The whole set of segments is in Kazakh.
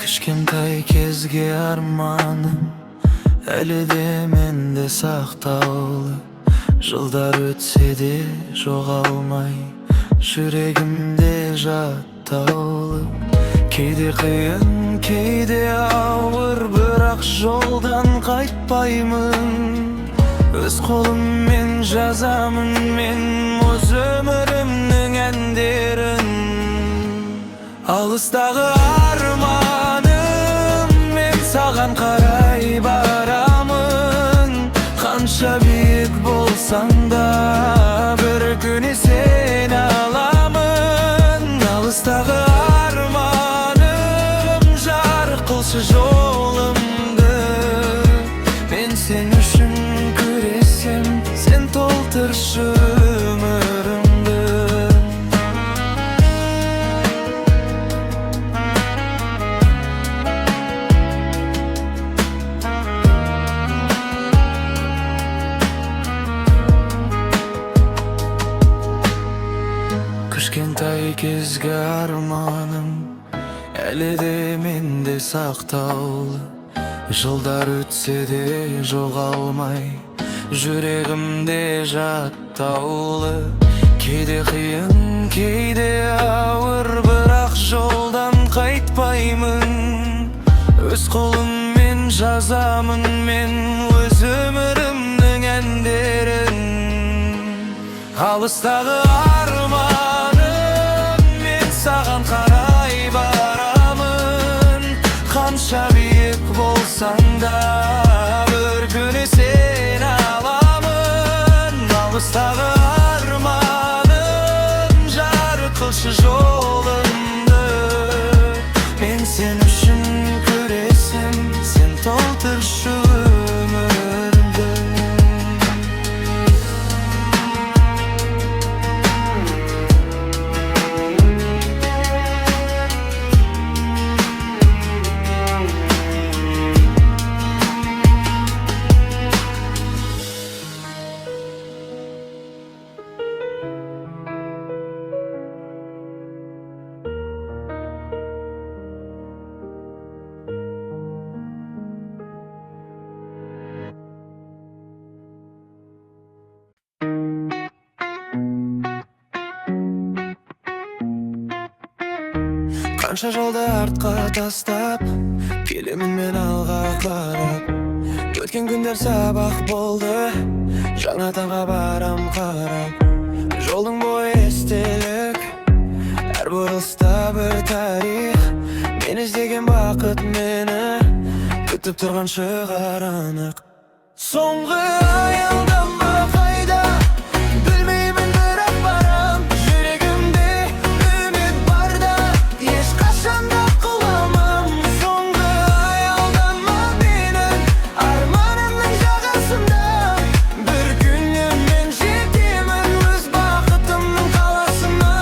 Кішкентай кезге арманым әлі де менде сақтаулы. Жылдар өтсе де жоғалмай жүрегімде жаттаулы. Кейде қиын, кейде ауыр, бірақ жолдан қайтпаймын. Өз қолыммен жазамын мен өз өмірімнің әндерін. Алыстағы арманым, мен саған қарай барамын. Қанша биік болсаң да бір күні сені аламын. Алыстағы арманым, жарық қылшы жолымды. Мен сен үшін күресем, сен толтыршы өмірімді. Кішкентай кезгі арманым әлі де менде сақтаулы. Жылдар өтсе де жоғалмай жүрегімде жаттаулы. Кейде қиын, кейде ауыр, бірақ жолдан қайтпаймын. Өз қолыммен жазамын мен өз өмірімнің әндерін. Алыстағы арманым, мен саған қарай барамын. Қанша биік болсаң да бір күні сені аламын. Алыстағы арманым, жарық қылшы жолымды. Мен сен үшін күресем, сен толтыршы өмірімді. Қанша жолды артқа тастап келемін мен алға қарап. Өткен күндер сабақ болды, жаңа таңға барам қарап. Жолдың бойы естелік, әр бұрылыста бір тарих. Мен іздеген бақыт мені күтіп тұрған шығар анық. Соңғы аялдама қайда, білмеймін, бірақ барам. Жүрегімде үміт барда, ешқашан да құламам. Соңғы аялдама менің арманымның жағасында. Bir күні мен жетемін өз бақытымның қаласына.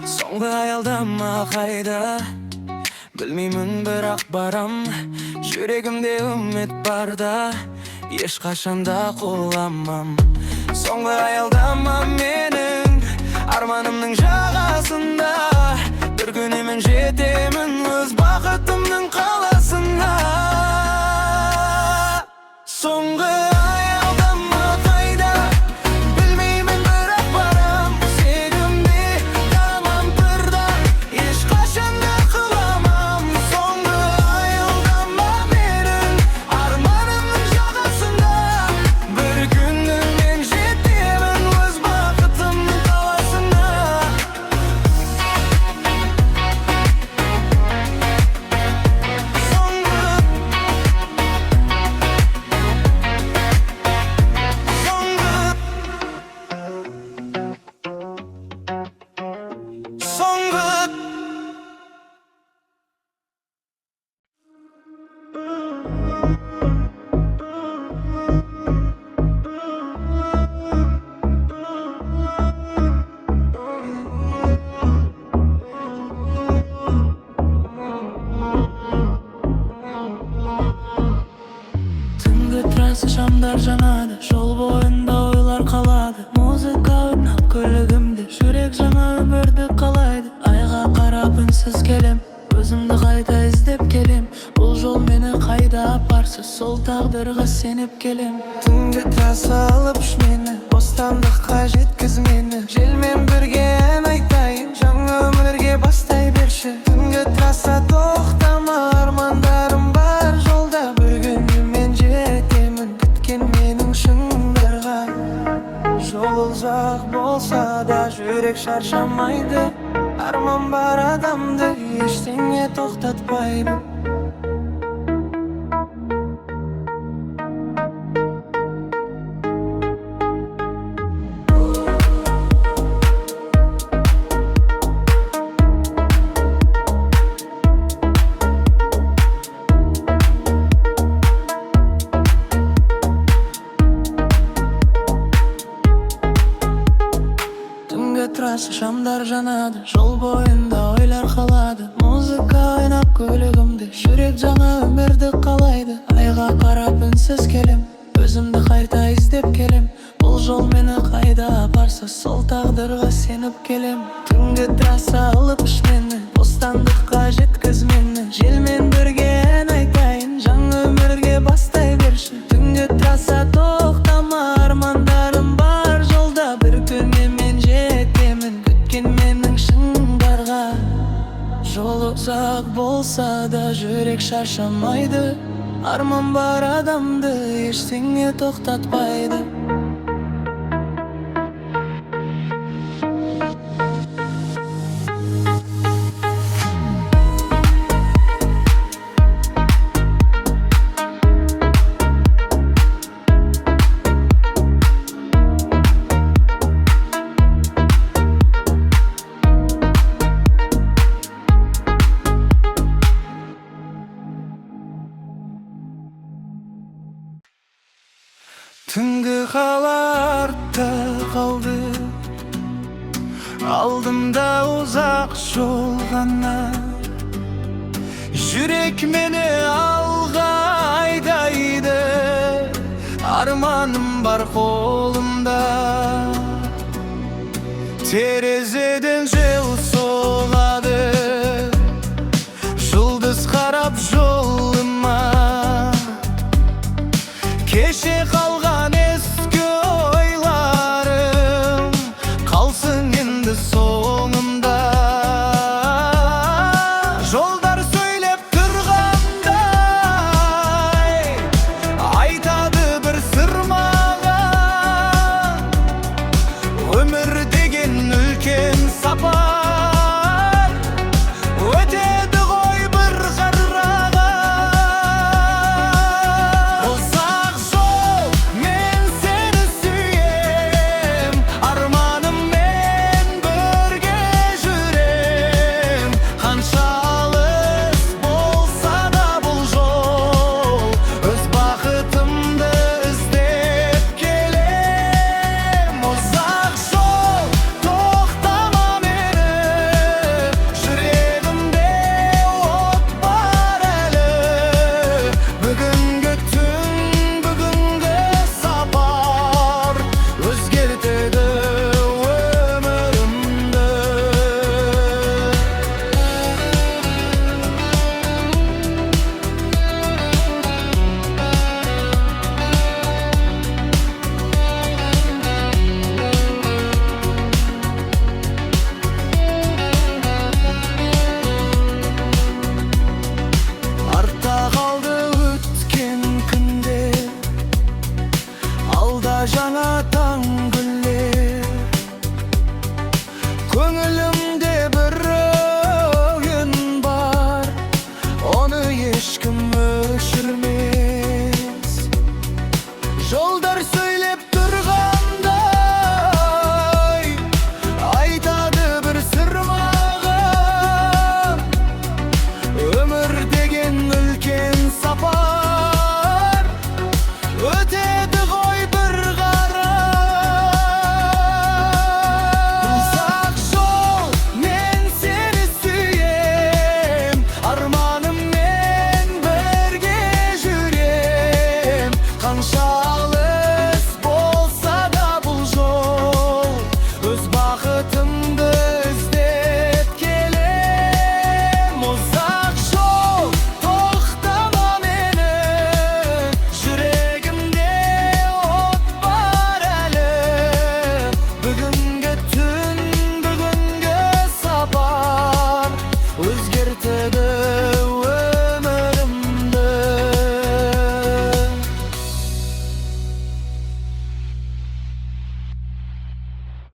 Соңғы аялдама қайда, білмеймін, бірақ барам. Жүрегімде үміт барда, ешқашан да құламам. Соңғы аялдама менің арманымның жағасында. Bir күні мен жетемін өз бақытымның қаласына. Соңғы аялдама қайда, білмеймін, бірақ барам. Сенімде тамам тұрда, ешқашан да құламам. Соңғы аялдама менің арманымның жағасында. Bir күні мен жетемін өз бақытымның қаласына. trassa şamlar janadı, jol boyunda oylar kaladı. Muzika oynap kölігimде, жүрек жаңа өмірді қалайды. Айға қарап үнсіз келем, өзімді қайта іздеп келем. Бұл жол мені қайда апарса, сол тағдырға сеніп келем. Түнгі трасса алып үш мені, бостандыққа жеткіз мені. Желмен бірге ән айтайын, жаңа өмірге бастай берші. Түнгі трасса тоқтама, армандарым бар жолда. Бір күні мен жетемін, күткен менің шыңдарға. Жол ұзақ болса да жүрек шаршамайды. Арман бар адамды ештеңе тоқтатпайды. Трасса шамдар жанады, жол бойында ойлар қалады. Музыка ойнап көлігімде, жүрек жаңа өмірді қалайды. Айға қарап үнсіз келем, өзімді қайта іздеп келем. Бұл жол мені қайда апарса, сол тағдырға сеніп келем. Түнгі трасса алып үш мені, бостандыққа жеткіз мені. Желмен бірге ән айтайын, жаңа өмірге бастай берші. Түнгі трасса тоқтама, армандарым бар жолда. Бір күні мен жетемін, күткен менің шыңдарға. Жол ұзақ болса да жүрек шаршамайды. Арман бар адамды ештеңе тоқтатпайды. Түнгі қала артта қалды, алдымда ұзақ жол ғана. Жүрек мені алға айдайды, арманым бар қолымда. Терезеден жел соғады, жұлдыз қарап жолыма. Кеше